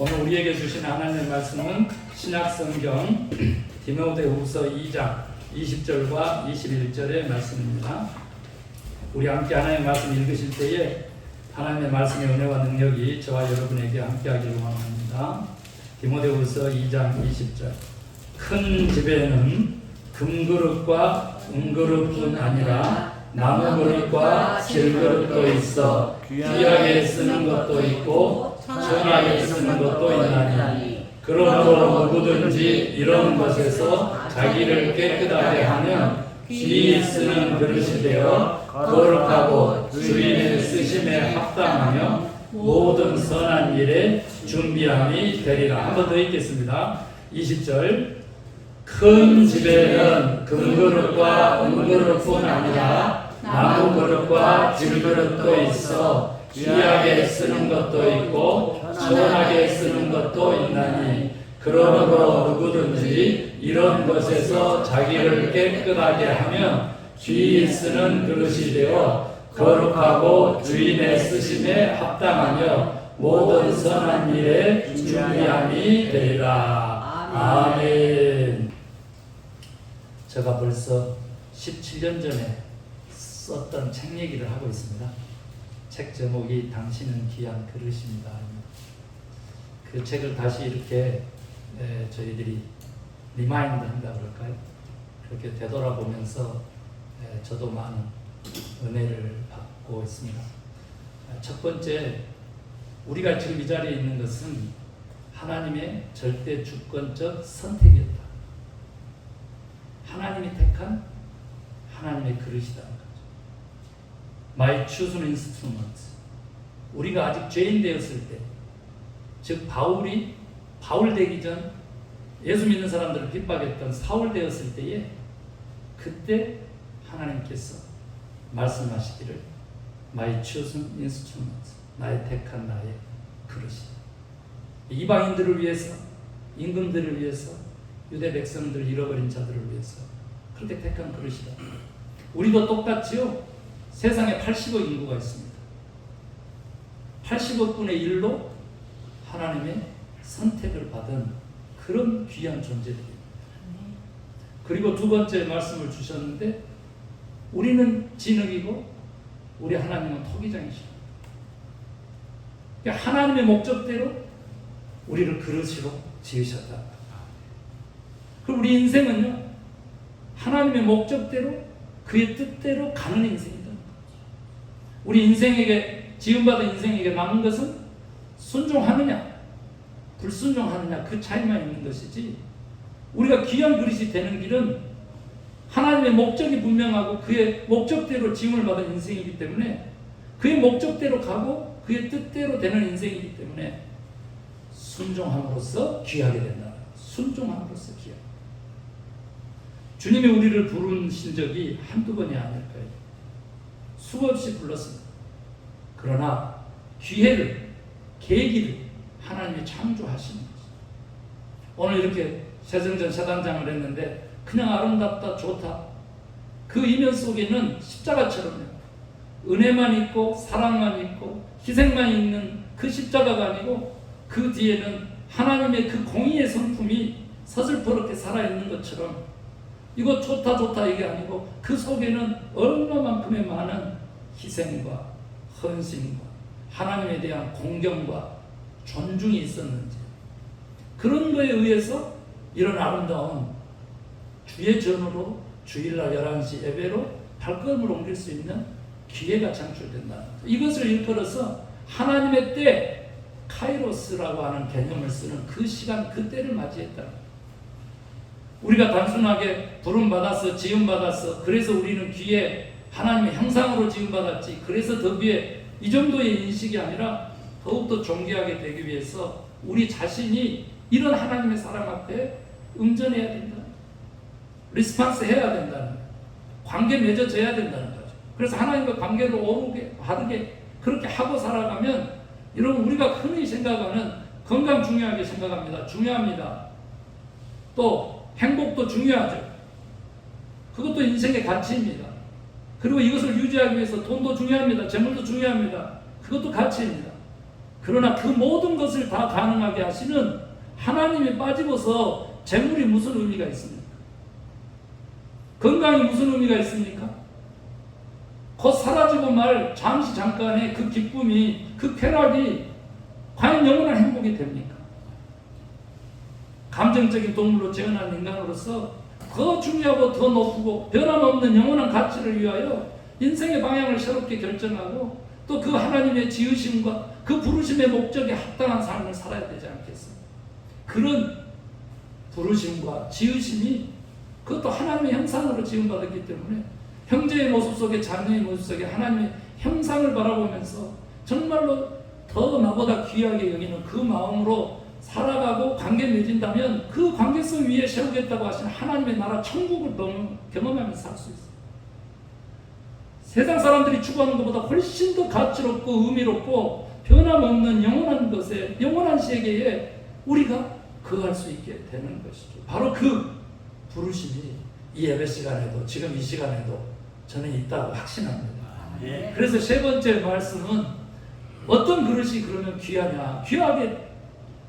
오늘 우리에게 주신 하나님의 말씀은 신약성경 디모데후서 2장 20절과 21절의 말씀입니다. 우리 함께 하나님의 말씀 읽으실 때에 하나님의 말씀의 은혜와 능력이 저와 여러분에게 함께하기를 원합니다. 디모데후서 2장 20절. 큰 집에는 금그릇과 은그릇뿐 아니라 나무그릇과 질그릇도 있어 귀하게 쓰는 것도 있고 천하게 쓰는 것도 있나니 그러므로 누구든지 이런 것에서 자기를 깨끗하게 하면 귀히 쓰는 그릇이 되어 거룩하고 주인의 쓰심에 합당하며 모든 선한 일에 준비함이 되리라. 한 번 더 읽겠습니다. 20절. 큰 집에는 금그릇과 은그릇뿐 아니라 나무그릇과 질그릇도 있어 귀하게 쓰는 것도 있고 천하게 쓰는 것도 있나니 그러므로 누구든지 이런 것에서 자기를 깨끗하게 하면 귀히 쓰는 그릇이 되어 거룩하고 주인의 쓰심에 합당하며 모든 선한 일에 준비함이 되리라. 아멘. 제가 벌써 17년 전에 썼던 책 얘기를 하고 있습니다. 책 제목이 당신은 귀한 그릇입니다. 그 책을 다시 이렇게 저희들이 리마인드 한다 그럴까요? 그렇게 되돌아보면서 저도 많은 은혜를 받고 있습니다. 첫 번째, 우리가 지금 이 자리에 있는 것은 하나님의 절대 주권적 선택이었다. 하나님이 택한 하나님의 그릇이라는 거죠. My chosen instrument. 우리가 아직 죄인 되었을 때, 즉 바울 되기 전 예수 믿는 사람들을 핍박했던 사울 되었을 때에 그때 하나님께서 말씀하시기를 My chosen instrument. 나의 택한 나의 그릇이. 이방인들을 위해서, 임금들을 위해서, 유대 백성들 잃어버린 자들을 위해서 그렇게 택한 그릇이다. 우리도 똑같지요. 세상에 80억 인구가 있습니다. 80억분의 1로 하나님의 선택을 받은 그런 귀한 존재들입니다. 그리고 두 번째 말씀을 주셨는데 우리는 진흙이고 우리 하나님은 토기장이시다. 그러니까 하나님의 목적대로 우리를 그릇으로 지으셨다. 그럼 우리 인생은요, 하나님의 목적대로 그의 뜻대로 가는 인생이다. 우리 인생에게, 지음받은 인생에게 남은 것은 순종하느냐 불순종하느냐 그 차이만 있는 것이지, 우리가 귀한 그릇이 되는 길은 하나님의 목적이 분명하고 그의 목적대로 지음을 받은 인생이기 때문에 그의 목적대로 가고 그의 뜻대로 되는 인생이기 때문에 순종함으로써 귀하게 된다. 순종함으로써 귀하게. 주님이 우리를 부르신 적이 한두 번이 아닐 거예요. 수없이 불렀습니다. 그러나 기회를, 계기를 하나님이 창조하시는 거죠. 오늘 이렇게 세정전 세단장을 했는데 그냥 아름답다, 좋다. 그 이면 속에는 십자가처럼요. 은혜만 있고 사랑만 있고 희생만 있는 그 십자가가 아니고 그 뒤에는 하나님의 그 공의의 성품이 서슬퍼렇게 살아있는 것처럼 이거 좋다 좋다 이게 아니고 그 속에는 얼마만큼의 많은 희생과 헌신과 하나님에 대한 공경과 존중이 있었는지, 그런 거에 의해서 이런 아름다운 주의 전으로 주일날 11시 예배로 발걸음을 옮길 수 있는 기회가 창출된다는 거죠. 이것을 일컬어서 하나님의 때, 카이로스라고 하는 개념을 쓰는 그 시간, 그 때를 맞이했다는 거죠. 우리가 단순하게 부름받아서 지음받아서 그래서 우리는 귀에 하나님의 형상으로 지음받았지, 그래서 더 위에 이 정도의 인식이 아니라 더욱더 존귀하게 되기 위해서 우리 자신이 이런 하나님의 사랑 앞에 응전해야 된다. 리스판스 해야 된다는 거예요. 관계 맺어져야 된다는 거죠. 그래서 하나님과 관계를 오르게, 바르게 그렇게 하고 살아가면, 여러분, 우리가 흔히 생각하는 건강 중요하게 생각합니다. 중요합니다. 또 행복도 중요하죠. 그것도 인생의 가치입니다. 그리고 이것을 유지하기 위해서 돈도 중요합니다. 재물도 중요합니다. 그것도 가치입니다. 그러나 그 모든 것을 다 가능하게 하시는 하나님이 빠지고서 재물이 무슨 의미가 있습니까? 건강이 무슨 의미가 있습니까? 곧 사라지고 말 잠시 잠깐의 그 기쁨이, 그 쾌락이 과연 영원한 행복이 됩니까? 감정적인 동물로 태어난 인간으로서 더 중요하고 더 높고 변함없는 영원한 가치를 위하여 인생의 방향을 새롭게 결정하고 또 그 하나님의 지으심과 그 부르심의 목적에 합당한 삶을 살아야 되지 않겠습니까? 그런 부르심과 지으심이 그것도 하나님의 형상으로 지음받았기 때문에 형제의 모습 속에, 자녀의 모습 속에 하나님의 형상을 바라보면서 정말로 더 나보다 귀하게 여기는 그 마음으로 살아가고 관계 맺은다면 그 관계성 위에 세우겠다고 하신 하나님의 나라 천국을 경험하면서 살 수 있어요. 세상 사람들이 추구하는 것보다 훨씬 더 가치롭고 의미롭고 변함없는 영원한 것에, 영원한 세계에 우리가 거할 수 있게 되는 것이죠. 바로 그 부르심이 이 예배 시간에도, 지금 이 시간에도 저는 있다고 확신합니다. 그래서 세 번째 말씀은 어떤 그릇이 그러면 귀하냐, 귀하게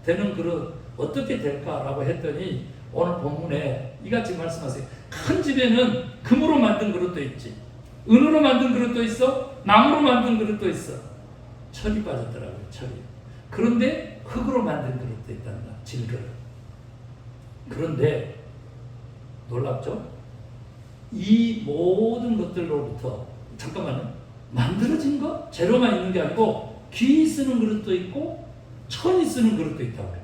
되는 그릇 어떻게 될까라고 했더니 오늘 본문에 이같이 말씀하세요. 큰 집에는 금으로 만든 그릇도 있지, 은으로 만든 그릇도 있어, 나무로 만든 그릇도 있어. 철이 빠졌더라고요. 철이. 그런데 흙으로 만든 그릇도 있단다. 질그릇. 그런데 놀랍죠? 이 모든 것들로부터 잠깐만요. 만들어진 것? 재료만 있는 게 아니고 귀 쓰는 그릇도 있고 천이 쓰는 그릇도 있다고 해요.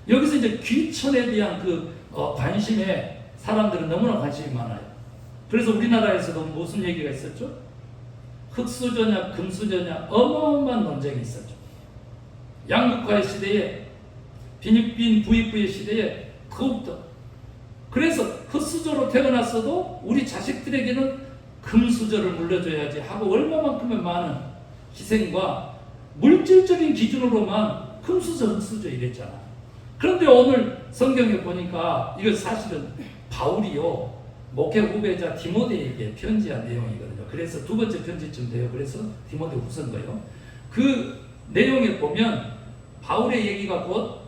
여기서 이제 귀천에 대한 그 관심에 사람들은 너무나 관심이 많아요. 그래서 우리나라에서도 무슨 얘기가 있었죠? 흙수저냐 금수저냐 어마어마한 논쟁이 있었죠. 양극화의 시대에, 빈익빈 부익부의 시대에 더욱더. 그래서 흙수저로 태어났어도 우리 자식들에게는 금수저를 물려줘야지 하고 얼마만큼의 많은 희생과 물질적인 기준으로만 금수저 흙수저 이랬잖아. 그런데 오늘 성경에 보니까 이거 사실은 바울이요 목회 후배자 디모데에게 편지한 내용이거든요. 그래서 두 번째 편지쯤 돼요. 그래서 디모데 후서인가요? 그 내용에 보면 바울의 얘기가 곧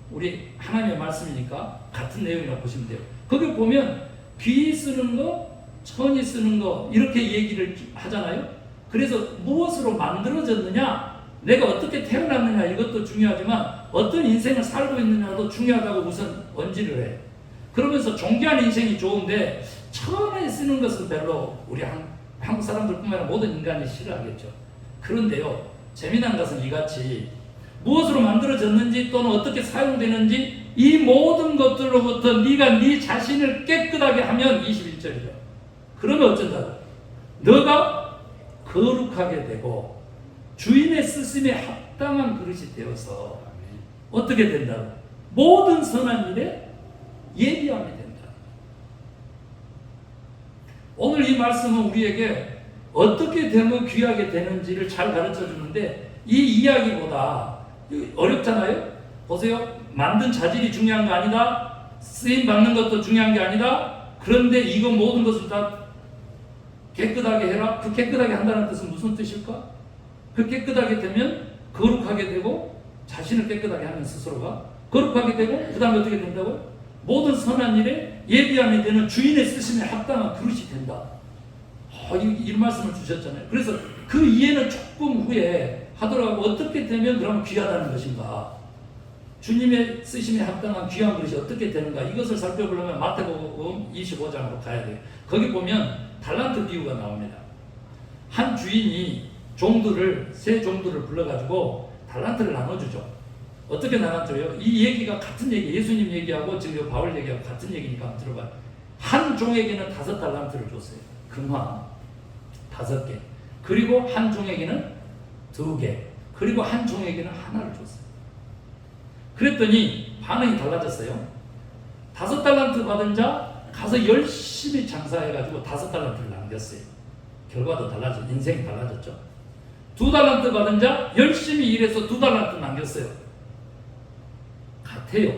우리 하나님의 말씀이니까 같은 내용이라고 보시면 돼요. 거기 보면 귀 쓰는 거, 천이 쓰는 거 이렇게 얘기를 하잖아요. 그래서 무엇으로 만들어졌느냐, 내가 어떻게 태어났느냐 이것도 중요하지만 어떤 인생을 살고 있느냐도 중요하다고 우선 언지를 해요. 그러면서 존귀한 인생이 좋은데 천에 쓰는 것은 별로 우리 한국 사람들뿐만 아니라 모든 인간이 싫어하겠죠. 그런데요, 재미난 것은 이같이 무엇으로 만들어졌는지 또는 어떻게 사용되는지 이 모든 것들로부터 네가 네 자신을 깨끗하게 하면 21절이죠. 그러면 어쩐다고? 너가 거룩하게 되고 주인의 쓰심에 합당한 그릇이 되어서 어떻게 된다고? 모든 선한 일에 예비함이 된다. 오늘 이 말씀은 우리에게 어떻게 되면 귀하게 되는지를 잘 가르쳐 주는데 이 이야기보다 어렵잖아요. 보세요. 만든 자질이 중요한 거 아니다. 쓰임 받는 것도 중요한 게 아니다. 그런데 이거 모든 것을 다 깨끗하게 해라. 그 깨끗하게 한다는 뜻은 무슨 뜻일까? 그 깨끗하게 되면 거룩하게 되고 자신을 깨끗하게 하는 스스로가 거룩하게 되고 그 다음에 어떻게 된다고요? 모든 선한 일에 예비함이 되는 주인의 쓰심에 합당한 그릇이 된다. 이 말씀을 주셨잖아요. 그래서 그 이해는 조금 후에 하더라도 어떻게 되면 그러면 귀하다는 것인가? 주님의 쓰심에 합당한 귀한 그릇이 어떻게 되는가? 이것을 살펴보려면 마태복음 25장으로 가야 돼요. 거기 보면 달란트 비유가 나옵니다. 한 주인이 종들을, 세 종들을 불러가지고 달란트를 나눠주죠. 어떻게 나눠줘요? 이 얘기가 같은 얘기, 예수님 얘기하고 지금 바울 얘기하고 같은 얘기니까 한번 들어봐요. 한 종에게는 5달란트를 줬어요. 금화 5개. 그리고 한 종에게는 2개. 그리고 한 종에게는 하나를 줬어요. 그랬더니 반응이 달라졌어요. 5달란트 받은 자 가서 열심히 장사해가지고 5달란트를 남겼어요. 결과도 달라졌죠. 인생이 달라졌죠. 2달란트 받은 자 열심히 일해서 2달란트 남겼어요. 같아요.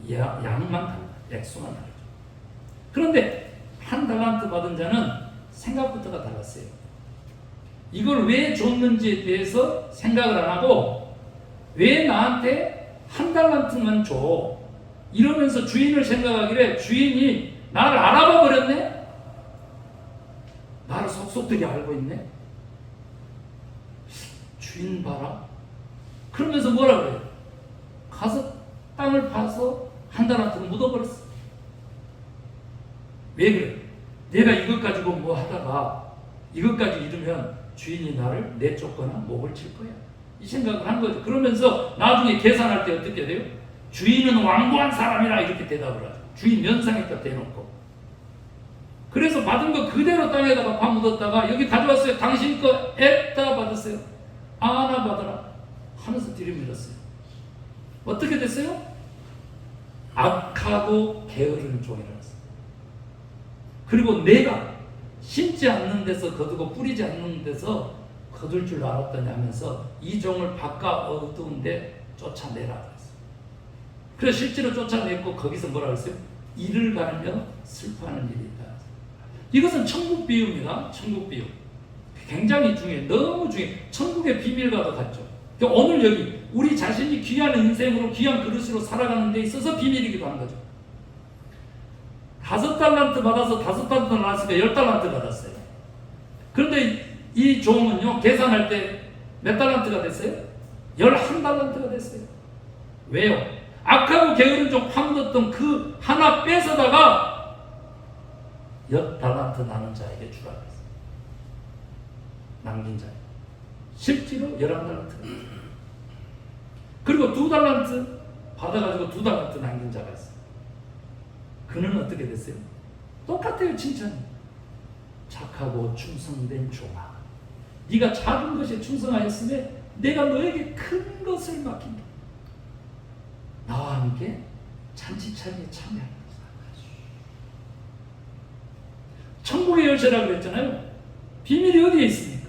양만 달라. 액수만 다르죠. 그런데 한 달란트 받은 자는 생각부터가 달랐어요. 이걸 왜 줬는지에 대해서 생각을 안 하고 왜 나한테 한 달란트만 줘? 이러면서 주인을 생각하기래 주인이 나를 알아봐 버렸네? 나를 속속들이 알고 있네? 주인 봐라. 그러면서 뭐라 그래요? 가서 땅을 파서 한 달란트를 묻어버렸어. 왜 그래? 내가 이것 가지고 뭐 하다가 이것까지 잃으면 주인이 나를 내쫓거나 목을 칠 거야. 이 생각을 한 거죠. 그러면서 나중에 계산할 때 어떻게 돼요? 주인은 완고한 사람이라 이렇게 대답을 하죠. 주인 면상에다 대놓고. 그래서 받은 거 그대로 땅에다가 파묻었다가 여기 가져왔어요. 당신 거 앱다 받았어요. 하나 받아라 하면서 들이밀었어요. 어떻게 됐어요? 악하고 게으른 종이라서. 그리고 내가 심지 않는 데서 거두고 뿌리지 않는 데서 거둘 줄 알았더니 하면서 이 종을 바깥 어두운 데 쫓아내라 그랬어요. 그래서 실제로 쫓아냈고 거기서 뭐라 그랬어요? 이를 갈며 슬퍼하는 일이 있다. 이것은 천국 비유입니다. 천국 비유. 굉장히 중요해요. 너무 중요해요. 천국의 비밀과도 같죠. 오늘 여기 우리 자신이 귀한 인생으로 귀한 그릇으로 살아가는 데 있어서 비밀이기도 한 거죠. 5달란트 받아서 5달란트 나왔으니까 10달란트 받았어요. 그런데 이 종은요, 계산할 때 몇 달란트가 됐어요? 11달란트가 됐어요. 왜요? 악하고 게으른 종 파묻었던 그 하나 뺏어다가 10달란트 나는 자에게 주라 그랬어요. 남긴 자에. 실제로 11달란트. 그리고 2달란트 받아가지고 2달란트 남긴 자가 있어요. 그는 어떻게 됐어요? 똑같아요. 칭찬. 착하고 충성된 종아, 네가 작은 것에 충성하였으면 내가 너에게 큰 것을 맡긴다. 나와 함께 잔치차례에 참여하는 것이다. 천국의 열쇠라고 그랬잖아요. 비밀이 어디에 있습니까?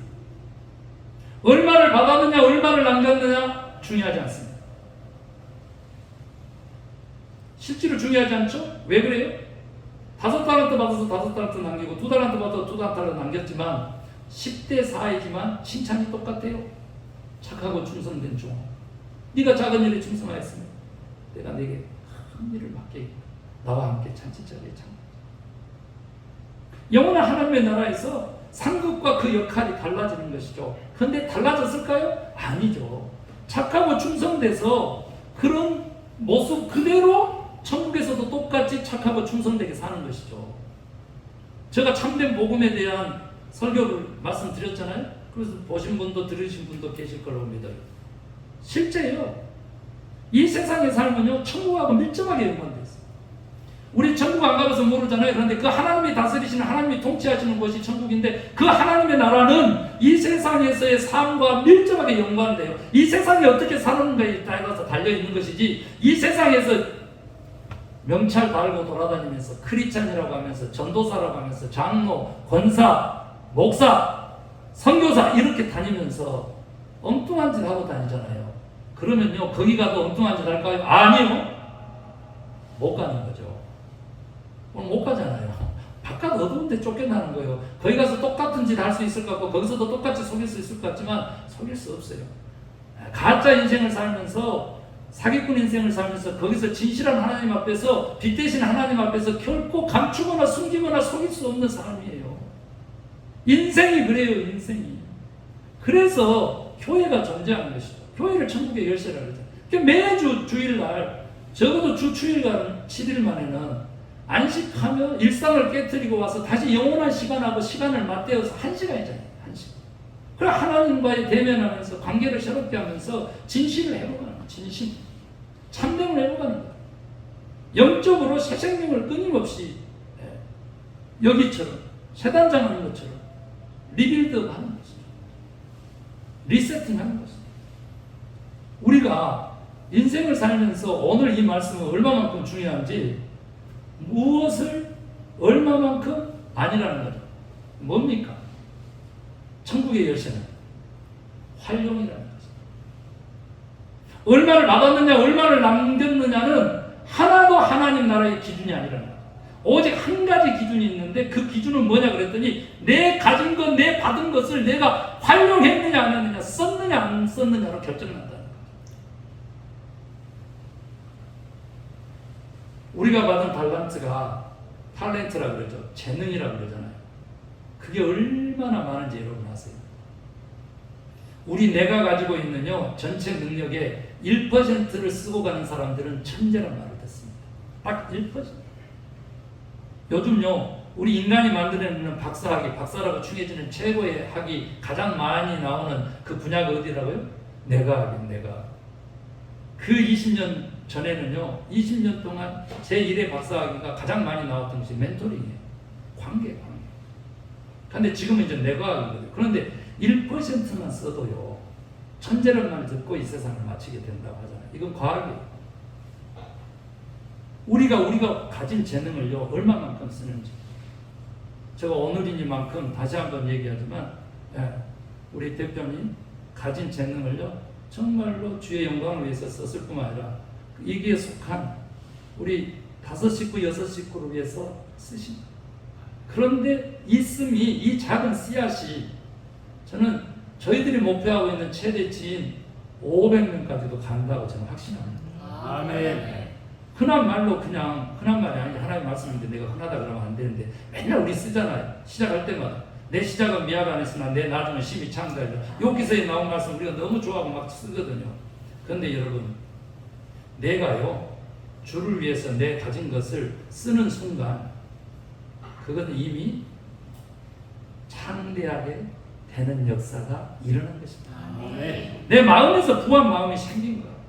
얼마를 받았느냐 얼마를 남겼느냐 중요하지 않습니다. 실제로 중요하지 않죠? 왜 그래요? 5달란트 받아서 5달란트 남기고 2달란트 받아서 2달란트 남겼지만 10대 4이지만 칭찬이 똑같아요. 착하고 충성된 종. 네가 작은 일에 충성하였으면 내가 네게 큰 일을 맡기겠다. 나와 함께 잔치자리에 참여. 영원한 하나님의 나라에서 상급과 그 역할이 달라지는 것이죠. 그런데 달라졌을까요? 아니죠. 착하고 충성돼서 그런 모습 그대로 천국에서도 똑같이 착하고 충성되게 사는 것이죠. 제가 참된 복음에 대한 설교를 말씀드렸잖아요. 그래서 보신 분도 들으신 분도 계실 거라고 믿어요. 실제요. 이 세상의 삶은요, 천국하고 밀접하게 연관되어 있어요. 우리 천국 안 가봐서 모르잖아요. 그런데 그 하나님이 다스리시는, 하나님이 통치하시는 곳이 천국인데 그 하나님의 나라는 이 세상에서의 삶과 밀접하게 연관돼요. 이 세상이 어떻게 사는가에 따라서 달려있는 것이지, 이 세상에서 명찰 달고 돌아다니면서 크리스찬이라고 하면서 전도사라고 하면서 장로, 권사, 목사, 선교사 이렇게 다니면서 엉뚱한 짓 하고 다니잖아요. 그러면요, 거기 가도 엉뚱한 짓 할까요? 아니요. 못 가는 거죠. 못 가잖아요. 바깥 어두운 데 쫓겨나는 거예요. 거기 가서 똑같은 짓 할 수 있을 것 같고 거기서도 똑같이 속일 수 있을 것 같지만 속일 수 없어요. 가짜 인생을 살면서, 사기꾼 인생을 살면서 거기서 진실한 하나님 앞에서, 빛 대신 하나님 앞에서 결코 감추거나 숨기거나 속일 수 없는 사람이에요. 인생이 그래요. 인생이. 그래서 교회가 존재하는 것이죠. 교회를 천국의 열쇠라고 그러죠. 매주 주일날, 적어도 주 주일간 7일 만에는 안식하며 일상을 깨뜨리고 와서 다시 영원한 시간하고 시간을 맞대어서 1시간이잖아요. 1시간. 그래 하나님과의 대면하면서 관계를 새롭게 하면서 진실을 회복하는 거예요. 진실. 참됨을 회복하는 거예요. 영적으로 새 생명을 끊임없이 여기처럼 세단장하는 것처럼 리빌드업 하는 것이죠. 리세팅하는 것이죠. 우리가 인생을 살면서 오늘 이 말씀은 얼마만큼 중요한지, 무엇을 얼마만큼 아니라는 거죠. 뭡니까? 천국의 열쇠는 활용이라는 거죠. 얼마를 받았느냐 얼마를 남겼느냐는 하나도 하나님 나라의 기준이 아니라는 거죠. 오직 한 가지 기준이 있는데 그 기준은 뭐냐 그랬더니 내 가진 것, 내 받은 것을 내가 활용했느냐 안 했느냐, 썼느냐 안 썼느냐로 결정난다는 거죠. 우리가 받은 탤런트라 그러죠. 재능이라 그러잖아요. 그게 얼마나 많은지 여러분 아세요? 우리 내가 가지고 있는 전체 능력의 1%를 쓰고 가는 사람들은 천재란 말을 듣습니다. 딱 1%. 요즘요, 우리 인간이 만들어내는 박사라고 칭해지는 최고의 학이 가장 많이 나오는 그 분야가 어디라고요? 내가. 그 20년 전에는요, 20년 동안 제1의 박사학위가 가장 많이 나왔던 것이 멘토링이에요. 관계. 근데 지금은 이제 내과학이거든요. 그런데 1%만 써도요, 천재란 말을 듣고 이 세상을 마치게 된다고 하잖아요. 이건 과학이에요. 우리가 가진 재능을요, 얼마만큼 쓰는지. 제가 오늘이니만큼 다시 한번 얘기하지만, 우리 대표님 가진 재능을요, 정말로 주의 영광을 위해서 썼을 뿐만 아니라, 이기에 속한 우리 5식구, 6식구를 위해서 쓰십니다. 그런데 이 작은 씨앗이 저는 저희들이 목표하고 있는 최대치인 500명까지도 간다고 저는 확신합니다. 아멘. 흔한 말이 아니라 하나님의 말씀인데 내가 흔하다 그러면 안 되는데 맨날 우리 쓰잖아요. 시작할 때마다. 내 시작은 미약 안 했으나 내 나중은 심히 창대하리라. 여기서에 나온 말씀 우리가 너무 좋아하고 막 쓰거든요. 그런데 여러분, 내가요, 주를 위해서 내 가진 것을 쓰는 순간 그것은 이미 창대하게 되는 역사가 일어난 것입니다. 내 마음에서 부한 마음이 생긴 거예요.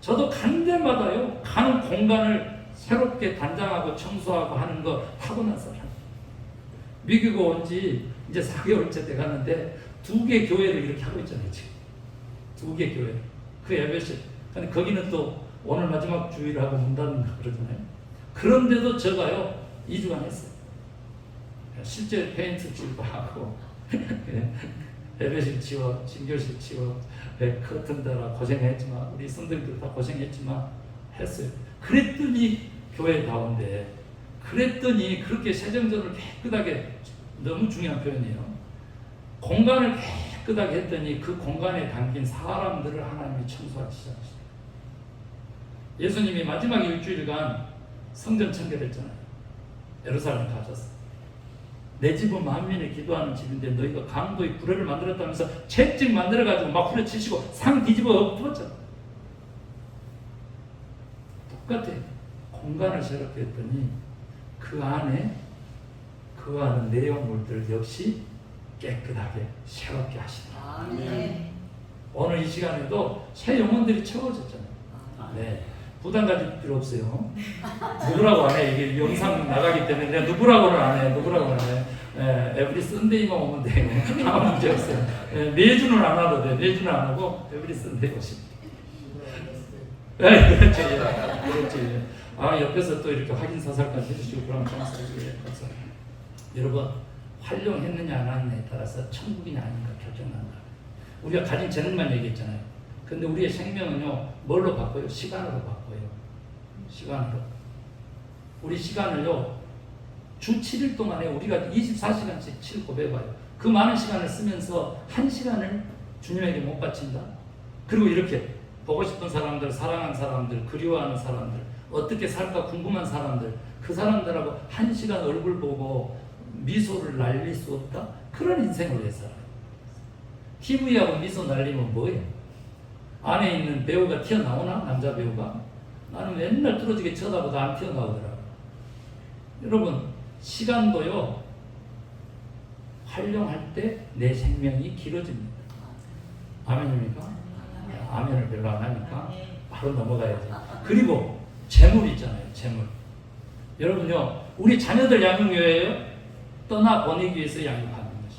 저도 간 데마다요, 가는 공간을 새롭게 단장하고 청소하고 하는 거 타고난 사람. 미국에 온 지 이제 4개월째 돼 가는데 2개 교회를 이렇게 하고 있잖아요, 지금. 2개 교회. 그 에베시. 근데 거기는 또 오늘 마지막 주일을 하고 문 닫는다 그러잖아요. 그런데도 제가요, 2주간 했어요. 실제 페인트 칠도 하고, 예배실 치워, 진교실 치워, 커튼 달아 고생했지만, 우리 성도들도 다 고생했지만 했어요. 그랬더니 교회 가운데, 그랬더니 그렇게 세정전을 깨끗하게, 너무 중요한 표현이에요. 공간을 깨끗하게 했더니 그 공간에 담긴 사람들을 하나님이 청소하기 시작하셨어요. 예수님이 마지막 일주일간 성전 청결했잖아요. 예루살렘 가셨어요. 내 집은 만민이 기도하는 집인데 너희가 강도의 구레를 만들었다면서 채찍 만들어가지고 막 후려치시고 상 뒤집어 엎었잖아. 똑같아. 공간을 새롭게 했더니 그 안에 내용물들 역시 깨끗하게 새롭게 하시더라. 네. 오늘 이 시간에도 새 영혼들이 채워졌잖아요. 네. 부담 가질 필요 없어요. 누구라고 안 해. 이게 영상 나가기 때문에 내가 누구라고는 안 해. 에브리 썬데이만 오면 돼요. 아무 문제 없어요. 매주는 안 와도 돼. 매주는 안 하고 에브리 썬데이 오시면 돼. 그렇지. 옆에서 또 이렇게 확인 사살까지 해주시고 그러면 감사드려요. 여러분, 활용했느냐 안 했느냐에 따라서 천국이냐 아닌가 결정난다. 우리가 가진 재능만 얘기했잖아요. 근데 우리의 생명은요, 뭘로 바꿔요? 시간으로 바꿔요. 시간으로. 우리 시간을요, 주 7일 동안에 우리가 24시간씩 7고백해봐요. 그 많은 시간을 쓰면서 1시간을 주님에게 못 바친다? 그리고 이렇게 보고 싶은 사람들, 사랑하는 사람들, 그리워하는 사람들, 어떻게 살까 궁금한 사람들, 그 사람들하고 1시간 얼굴 보고 미소를 날릴 수 없다? 그런 인생을 왜 살아요? TV하고 미소 날리면 뭐예요? 안에 있는 배우가 튀어나오나? 남자 배우가? 나는 맨날 뚫어지게 쳐다보다 안 튀어나오더라고요. 여러분, 시간도요, 활용할 때 내 생명이 길어집니다. 아멘입니까? 아멘을 별로 안 하니까 바로 넘어가야지. 그리고 재물 있잖아요, 재물. 여러분요, 우리 자녀들 양육료예요? 떠나보내기 위해서 양육하는 것이.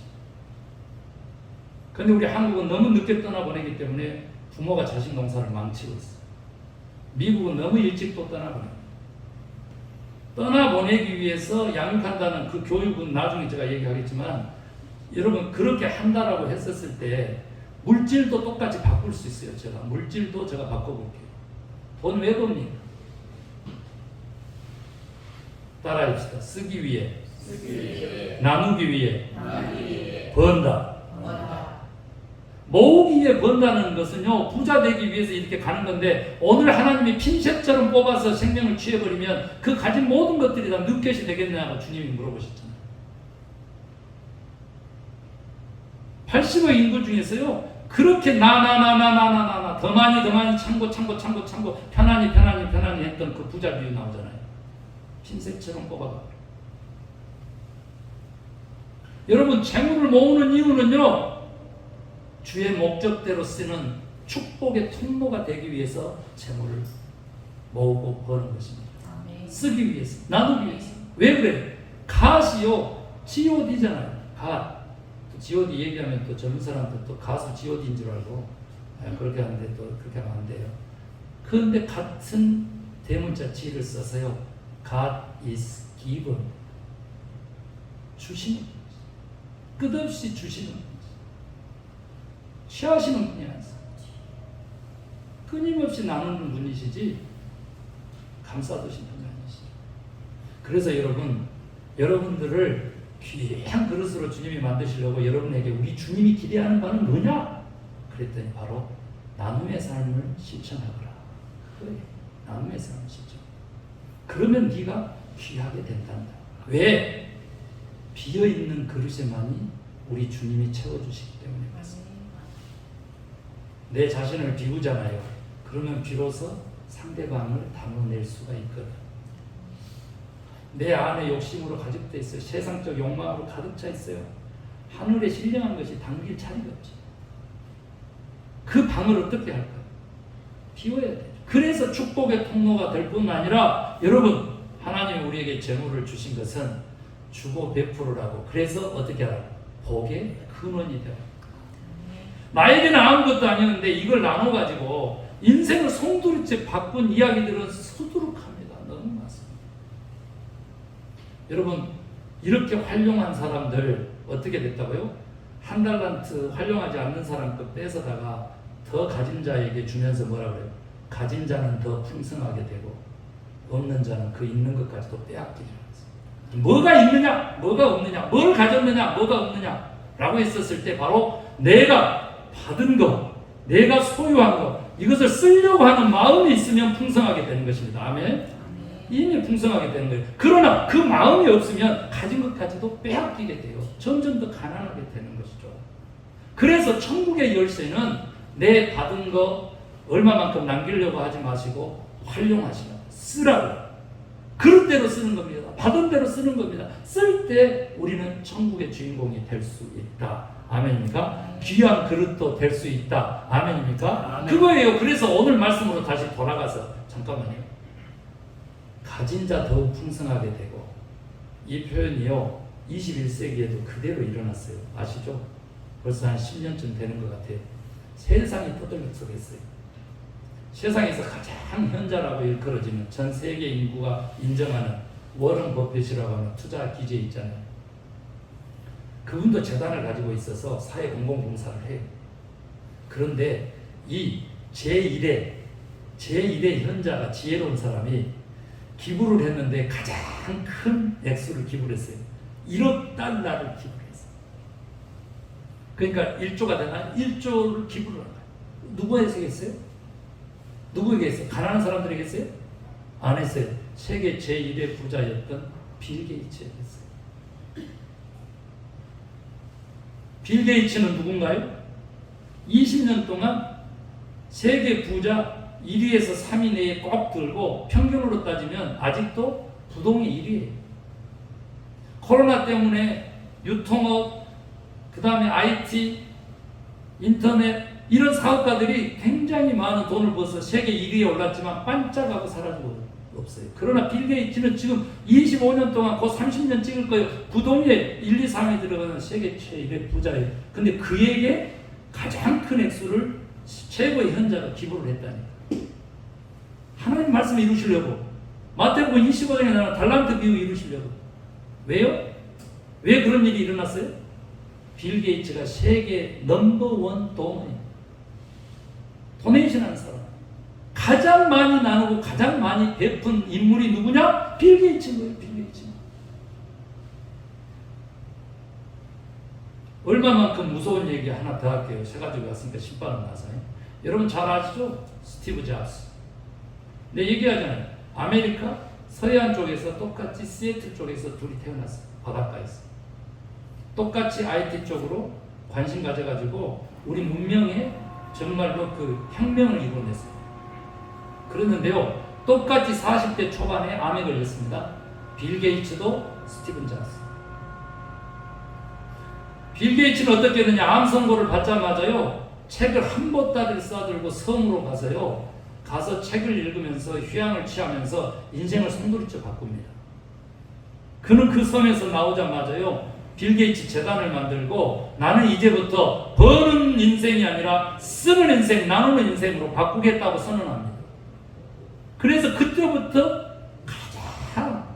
그런데 우리 한국은 너무 늦게 떠나보내기 때문에 부모가 자식 농사를 망치고 있어요. 미국은 너무 일찍 또 떠나보내요. 떠나보내기 위해서 양육한다는 그 교육은 나중에 제가 얘기하겠지만, 여러분 그렇게 한다라고 했었을 때 물질도 똑같이 바꿀 수 있어요. 물질도 제가 바꿔볼게요. 돈 왜 법니까? 따라합시다. 쓰기 위해, 나누기 위해, 번다. 모으기 위해 번다는 것은요, 부자 되기 위해서 이렇게 가는 건데, 오늘 하나님이 핀셋처럼 뽑아서 생명을 취해버리면 그 가진 모든 것들이 다 늑켓이 되겠냐고 주님이 물어보셨잖아요. 80억 인구 중에서요, 그렇게 더 많이 창고 편안히 했던 그 부자 비유 나오잖아요. 핀셋처럼 뽑아가. 여러분, 재물을 모으는 이유는요, 주의 목적대로 쓰는 축복의 통로가 되기 위해서 재물을 모으고 버는 것입니다. 쓰기 위해서, 나누기 위해서. 왜 그래요? 갓이요, god잖아요. 갓. god 얘기하면 또 젊은 사람들 또 가수 god인 줄 알고 그렇게 하는데 또 그렇게 하면 안 돼요. 그런데 같은 대문자 g를 써서요, God is given. 주시는 거죠. 끝없이 주시는 거죠. 취하시는 분이 아니세요. 끊임없이 나누는 분이시지 감싸두신 분이 아니시죠. 그래서 여러분들을 귀한 그릇으로 주님이 만드시려고 여러분에게 우리 주님이 기대하는 바는 뭐냐? 그랬더니 바로 나눔의 삶을 실천하거라. 그래, 나눔의 삶을 실천. 그러면 네가 귀하게 된단다. 왜? 비어있는 그릇에만이 우리 주님이 채워주시기 때문에 그렇습니다. 내 자신을 비우잖아요. 그러면 비로소 상대방을 담아낼 수가 있거든. 내 안에 욕심으로 가득돼 있어요. 세상적 욕망으로 가득 차 있어요. 하늘에 신령한 것이 담길 자리가 없죠. 그 방을 어떻게 할까요? 비워야 되죠. 그래서 축복의 통로가 될 뿐 아니라, 여러분, 하나님이 우리에게 재물을 주신 것은 주고 베풀으라고. 그래서 어떻게 하라고? 복의 근원이 되라. 나에게는 아무것도 아니었는데 이걸 나눠가지고 인생을 송두리째 바꾼 이야기들은 수두룩합니다. 너무 많습니다. 여러분, 이렇게 활용한 사람들 어떻게 됐다고요? 한 달란트 활용하지 않는 사람 거 뺏어다가 더 가진 자에게 주면서 뭐라 그래요? 가진 자는 더 풍성하게 되고 없는 자는 그 있는 것까지도 빼앗기죠. 뭐가 있느냐? 뭐가 없느냐? 뭘 가졌느냐? 뭐가 없느냐? 라고 했었을 때 바로 내가 받은 것, 내가 소유한 것, 이것을 쓰려고 하는 마음이 있으면 풍성하게 되는 것입니다. 아멘? 이미 풍성하게 되는 거예요. 그러나 그 마음이 없으면 가진 것까지도 빼앗기게 돼요. 점점 더 가난하게 되는 것이죠. 그래서 천국의 열쇠는 내 받은 거 얼마만큼 남기려고 하지 마시고 활용하시라고, 쓰라고. 그런 대로 쓰는 겁니다. 받은 대로 쓰는 겁니다. 쓸 때 우리는 천국의 주인공이 될 수 있다. 아멘입니까? 귀한 그릇도 될 수 있다. 아멘입니까? 아멘. 그거예요. 그래서 오늘 말씀으로 다시 돌아가서 잠깐만요. 가진 자 더욱 풍성하게 되고, 이 표현이요 21세기에도 그대로 일어났어요. 아시죠? 벌써 한 10년쯤 되는 것 같아요. 세상이 떠들썩했어요. 세상에서 가장 현자라고 일컬어지는 전 세계 인구가 인정하는 워런 버핏이라고 하는 투자 기재 있잖아요. 그분도 재단을 가지고 있어서 사회 공공봉사를 해요. 그런데 이 제1의 현자가 지혜로운 사람이 기부를 했는데 가장 큰 액수를 기부를 했어요. 1억 달러를 기부를 했어요. 그러니까 1조가 되나? 1조를 기부를 한 거예요. 누구에게 했어요? 누구에게 했어요? 가난한 사람들에게 했어요? 안 했어요. 세계 제1의 부자였던 빌 게이츠에게 했어요. 빌 게이츠는 누군가요? 20년 동안 세계 부자 1위에서 3위 내에 꼭 들고 평균으로 따지면 아직도 부동의 1위예요. 코로나 때문에 유통업, 그 다음에 IT, 인터넷 이런 사업가들이 굉장히 많은 돈을 벌어서 세계 1위에 올랐지만 반짝하고 사라지고 없어요. 그러나 빌 게이츠는 지금 25년 동안 곧 30년 찍을 거예요. 부동의 1, 2, 3위 들어가는 세계 최일의 부자예요. 근데 그에게 가장 큰 액수를 최고의 현자가 기부를 했다니까. 하나님 말씀을 이루시려고, 마태복음 25장에 나오는 달란트 비유 이루시려고. 왜요? 왜 그런 일이 일어났어요? 빌 게이츠가 세계 넘버원 도네이션하는 사람, 가장 많이 나누고 가장 많이 베푼 인물이 누구냐? 빌 게이츠인 거예요. 빌 게이츠. 얼마만큼 무서운 얘기 하나 더 할게요. 세 가지가 왔으니까 10반은 나서. 여러분 잘 아시죠? 스티브 잡스. 내 얘기하잖아요. 아메리카 서해안 쪽에서 똑같이 시애틀 쪽에서 둘이 태어났어요. 바닷가에서. 똑같이 IT 쪽으로 관심 가져가지고 우리 문명에 정말로 그 혁명을 이뤄냈어요. 그랬는데요. 똑같이 40대 초반에 암에 걸렸습니다. 빌 게이츠도 스티븐 잡스. 빌 게이츠는 어떻게 했느냐. 암 선고를 받자마자요. 책을 한 보따리를 싸들고 섬으로 가서요. 가서 책을 읽으면서 휴양을 취하면서 인생을 송두리째 바꿉니다. 그는 그 섬에서 나오자마자요. 빌 게이츠 재단을 만들고 나는 이제부터 버는 인생이 아니라 쓰는 인생, 나누는 인생으로 바꾸겠다고 선언합니다. 그래서 그때부터 가장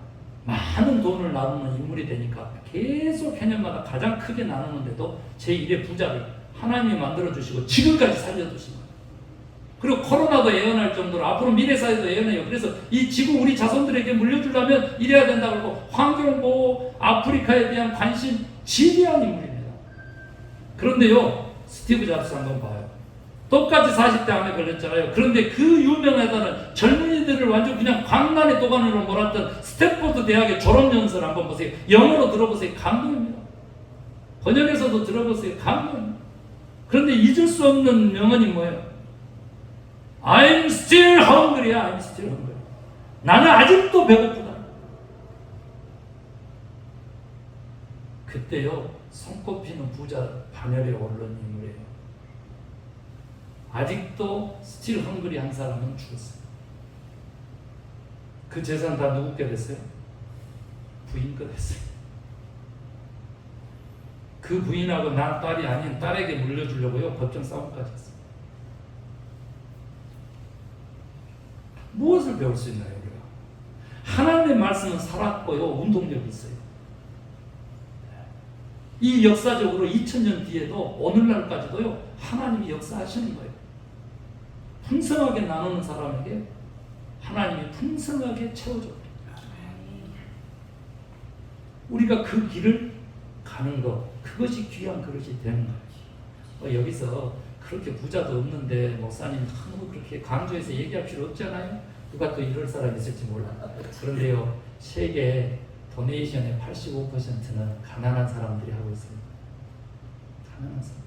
많은 돈을 나누는 인물이 되니까 계속 해년마다 가장 크게 나누는데도 제1의 부자를 하나님이 만들어주시고 지금까지 살려두신 거예요. 그리고 코로나도 예언할 정도로 앞으로 미래사회도 예언해요. 그래서 이 지구 우리 자손들에게 물려주려면 이래야 된다고 하고 환경보호, 아프리카에 대한 관심 지대한 인물입니다. 그런데요. 스티브 잡스 한번 봐요. 똑같이 40대 암에 걸렸잖아요. 그런데 그 유명하다는 젊은이들을 완전 그냥 광란의 도가니로 몰았던 스탠포드 대학의 졸업연설 한번 보세요. 영어로 들어보세요. 감동입니다. 번역에서도 들어보세요. 감동입니다. 그런데 잊을 수 없는 명언이 뭐예요? I'm still hungry야. I'm still hungry. 나는 아직도 배고프다. 그때요. 손꼽히는 부자 반열에 오른 인물이에요. 아직도 스틸 헝그리 한 사람은 죽었어요. 그 재산 다 누구께 됐어요? 부인 거 됐어요. 그 부인하고 난 딸이 아닌 딸에게 물려주려고요. 법정 싸움까지 했어요. 무엇을 배울 수 있나요? 우리가? 하나님의 말씀은 살았고요. 운동력이 있어요. 이 역사적으로 2000년 뒤에도 오늘날까지도요. 하나님이 역사하시는 거예요. 풍성하게 나누는 사람에게 하나님이 풍성하게 채워줘요. 우리가 그 길을 가는 것, 그것이 귀한 그릇이 되는 거예요. 여기서 그렇게 부자도 없는데 목사님 너무 그렇게 강조해서 얘기할 필요 없잖아요. 누가 또 이럴 사람이 있을지 몰라. 그런데요. 세계 도네이션의 85%는 가난한 사람들이 하고 있습니다. 가난한 사람.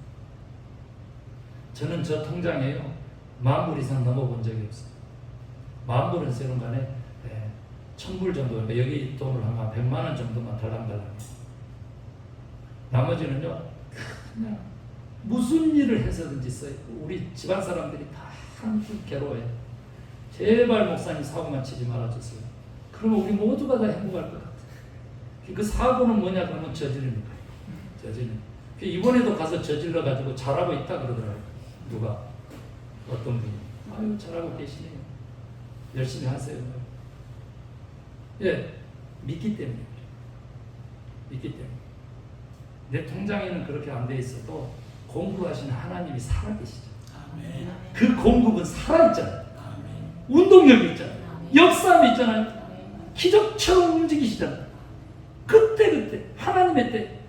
저는 저 통장에요. 10,000불 이상 넘어본 적이 없어요. 10,000불은 세는 간에 1,000불 정도, 그러니까 여기 돈을 한 100만 원 정도만 달랑달랑. 나머지는요, 그냥 무슨 일을 해서든지 써요. 우리 집안 사람들이 다 한숨 괴로워해요. 제발 목사님 사고만 치지 말아주세요. 그러면 우리 모두가 다 행복할 것 같아요. 그 사고는 뭐냐 그러면 저지르는 거예요. 저지르는. 이번에도 가서 저질러가지고 잘하고 있다 그러더라고요. 누가? 어떤 분이. 아유 잘하고 계시네요. 열심히 하세요. 예, 믿기 때문에. 믿기 때문에. 내 통장에는 그렇게 안 돼 있어도 공급하시는 하나님이 살아계시죠. 아멘. 그 공급은 살아있잖아요. 아멘. 운동력이 있잖아요. 아멘. 역사함이 있잖아요. 아멘. 기적처럼 움직이시잖아요. 그때 하나님의 때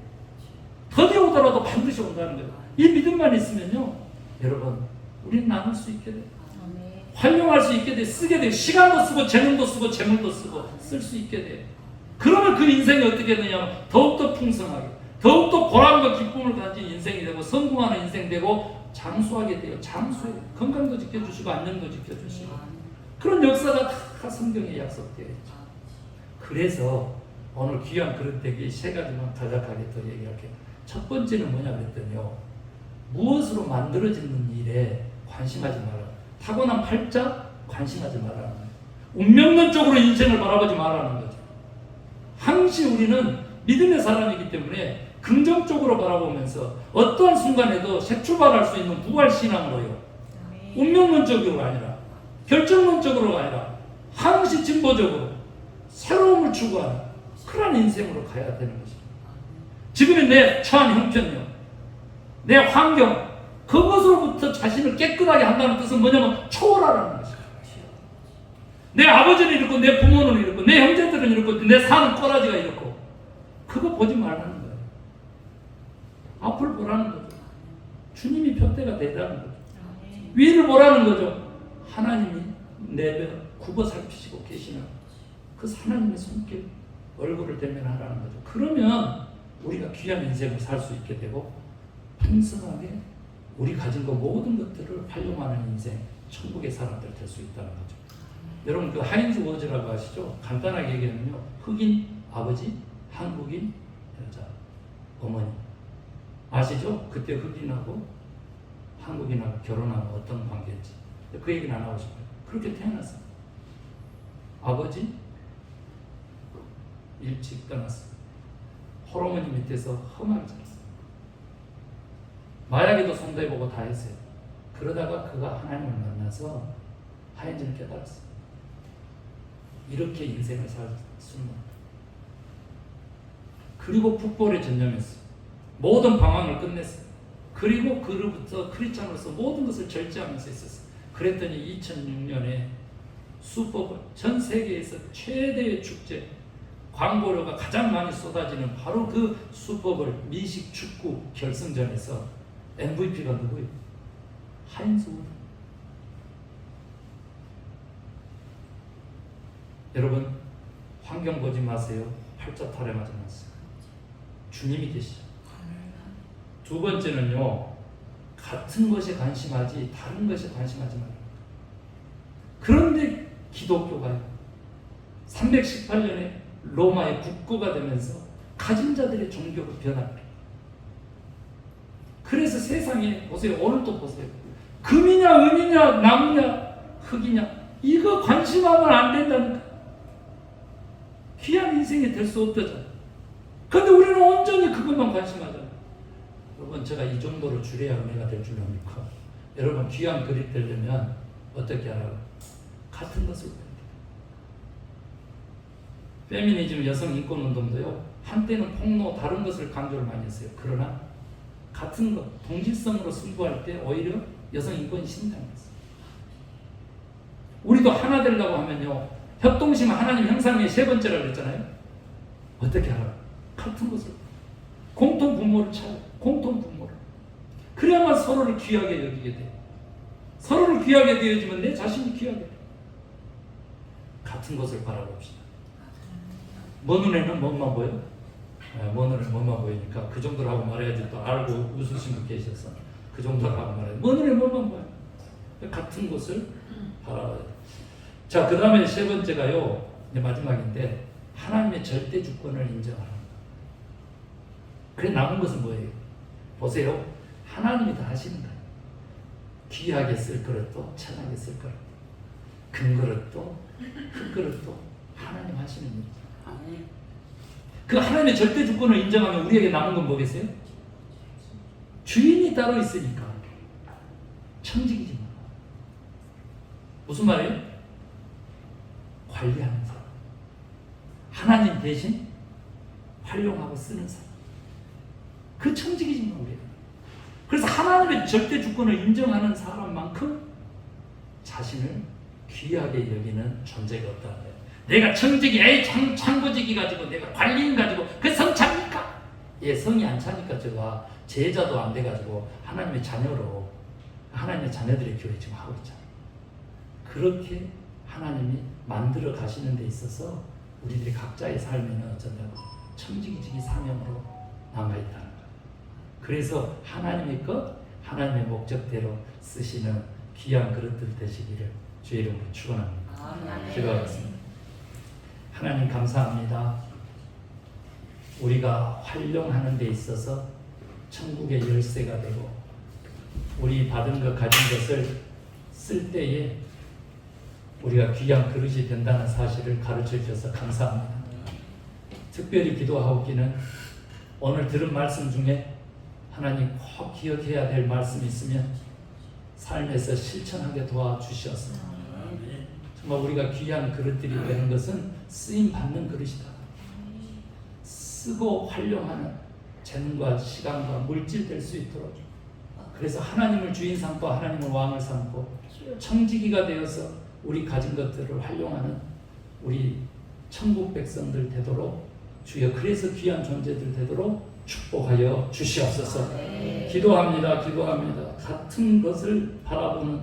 더디 오더라도 반드시 온다는 거예요. 이 믿음만 있으면요. 여러분 우리는 나눌 수 있게 돼요. 아멘. 활용할 수 있게 돼요. 쓰게 돼요. 시간도 쓰고 재능도 쓰고 재물도 쓰고 쓸 수 있게 돼요. 그러면 그 인생이 어떻게 되냐면 더욱더 풍성하게 더욱더 보람과 기쁨을 가진 인생이 되고 성공하는 인생 되고 장수하게 돼요. 장수해. 건강도 지켜주시고 안녕도 지켜주시고 그런 역사가 다 성경에 약속되어 있죠. 그래서 오늘 귀한 그릇되기 세 가지만 간략하게 더 얘기할게요. 첫 번째는 뭐냐 그랬더니요. 무엇으로 만들어지는 일에 관심하지 마라. 타고난 팔자 관심하지 말라는 거예요. 운명론적으로 인생을 바라보지 말라는 거죠. 항시 우리는 믿음의 사람이기 때문에 긍정적으로 바라보면서 어떠한 순간에도 새 출발할 수 있는 부활신앙으로요. 운명론적으로 아니라 결정론적으로가 아니라 항시 진보적으로 새로움을 추구하는 그런 인생으로 가야 되는 것입니다. 지금의 내 처한 형편요. 내 환경 그것으로부터 자신을 깨끗하게 한다는 뜻은 뭐냐면 초월하라는 것입니다. 내 아버지는 이렇고 내 부모는 이렇고 내 형제들은 이렇고 내 사는 꼬라지가 이렇고 그거 보지 말라는 거예요. 앞을 보라는 거죠. 주님이 표대가 되라는 거죠. 위를 보라는 거죠. 하나님이 내려 굽어 살피시고 계시는 그 하나님의 손길 얼굴을 대면하라는 거죠. 그러면 우리가 귀한 인생을 살 수 있게 되고 풍성하게 우리 가진 것 모든 것들을 활용하는 인생, 천국의 사람들 될 수 있다는 거죠. 여러분 그 하인즈 워즈라고 아시죠? 간단하게 얘기하면요, 흑인 아버지, 한국인 여자 어머니 아시죠? 그때 흑인하고 한국인하고 결혼하면 어떤 관계인지 그 얘기는 안 하고 싶어요. 그렇게 태어났어요. 아버지 일찍 떠났어요. 홀어머니 밑에서 험하게 자랐어요. 마약에도 손대보고 다 했어요. 그러다가 그가 하나님을 만나서 하인즈를 깨달았어요. 이렇게 인생을 살 수는 없다. 그리고 풋볼에 전념했어요. 모든 방황을 끝냈어요. 그리고 그로부터 크리스찬으로서 모든 것을 절제하면서 있었어요. 그랬더니 2006년에 슈퍼볼, 전 세계에서 최대의 축제, 광고료가 가장 많이 쏟아지는 바로 그 슈퍼볼 미식 축구 결승전에서 MVP가 누구예요? 하인즈 워드. 여러분 환경 보지 마세요. 팔자탈에 맞지 마세요. 주님이 계시죠. 두 번째는요, 같은 것에 관심하지 다른 것에 관심하지 말아요. 그런데 기독교가요, 318년에 로마의 국고가 되면서 가진 자들의 종교로 변합니다. 그래서 세상에 보세요. 오늘도 보세요. 금이냐 은이냐 나무냐 흙이냐 이거 관심하면 안 된다니까. 귀한 인생이 될 수 없다잖아. 그런데 우리는 온전히 그것만 관심하잖아. 여러분 제가 이 정도로 줄여야 은혜가 될 줄 압니까? 여러분 귀한 그릇 되려면 어떻게 하라고? 같은 것을 배워야 돼요. 페미니즘 여성 인권 운동도요, 한때는 폭로 다른 것을 강조를 많이 했어요. 그러나 같은 것, 동질성으로 승부할 때 오히려 여성 인권이 신장했어요. 우리도 하나 되려고 하면요, 협동심 하나님 형상의 세 번째라고 그랬잖아요. 어떻게 하라고? 같은 것을 공통 분모를 찾아요. 공통 분모를. 그래야만 서로를 귀하게 여기게 돼요. 서로를 귀하게 되어지면 내 자신이 귀하게 돼요. 같은 것을 바라봅시다. 먼 눈에는 뭐만 보여? 먼 눈에는 뭐만 보이니까 그 정도로 하고 말해야지. 또 알고 웃으신 분 계셔서 그 정도로 하고 말해야지. 먼 눈에 뭐만 보여? 같은 것을 바라봐야 돼요. 자, 그 다음에 세 번째가요, 이제 마지막인데, 하나님의 절대 주권을 인정하는 것. 그래 남은 것은 뭐예요? 보세요. 하나님이 다 하시는 거예요. 귀하게 쓸 그릇도 천하게 쓸 그릇도 금 그릇도 흙 그릇도 하나님 하시는 일이죠. 그 하나님의 절대 주권을 인정하면 우리에게 남은 건 뭐겠어요? 주인이 따로 있으니까 청직이지 마. 무슨 말이에요? 관리하는 사람, 하나님 대신 활용하고 쓰는 사람, 그 청직이지만 우리는. 그래서 하나님의 절대 주권을 인정하는 사람만큼 자신을 귀하게 여기는 존재가 없다는 거예요. 내가 청직이, 창고직이 가지고 내가 관리인 가지고 그 성 찹니까? 예, 성이 안 차니까 제가 제자도 안 돼가지고 하나님의 자녀로 하나님의 자녀들의 교회 지금 하고 있잖아요. 그렇게 하나님이 만들어 가시는 데 있어서 우리들이 각자의 삶에는 어쩌냐고 청지기직이 사명으로 남아있다는 거예요. 그래서 하나님의 것, 하나님의 목적대로 쓰시는 귀한 그릇들 되시기를 주의 이름으로 축원합니다. 기도하겠습니다. 하나님 감사합니다. 우리가 활용하는 데 있어서 천국의 열쇠가 되고 우리 받은 것, 가진 것을 쓸 때에 우리가 귀한 그릇이 된다는 사실을 가르쳐 주셔서 감사합니다. 특별히 기도하옵기는 오늘 들은 말씀 중에 하나님 꼭 기억해야 될 말씀이 있으면 삶에서 실천하게 도와주시옵소서. 정말 우리가 귀한 그릇들이 되는 것은 쓰임 받는 그릇이다. 쓰고 활용하는 재능과 시간과 물질 될 수 있도록, 그래서 하나님을 주인 삼고 하나님을 왕을 삼고 청지기가 되어서 우리 가진 것들을 활용하는 우리 천국 백성들 되도록 주여, 그래서 귀한 존재들 되도록 축복하여 주시옵소서. 기도합니다. 같은 것을 바라보는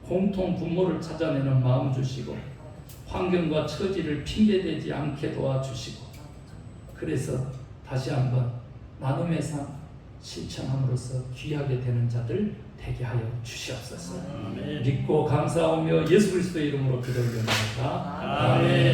공통 분모를 찾아내는 마음 주시고 환경과 처지를 핑계대지 않게 도와주시고 그래서 다시 한번 나눔의 삶 실천함으로써 귀하게 되는 자들 되게 하여 주시옵소서. 믿고 감사하며 예수 그리스도의 이름으로 기도 올려드립니다. 아멘.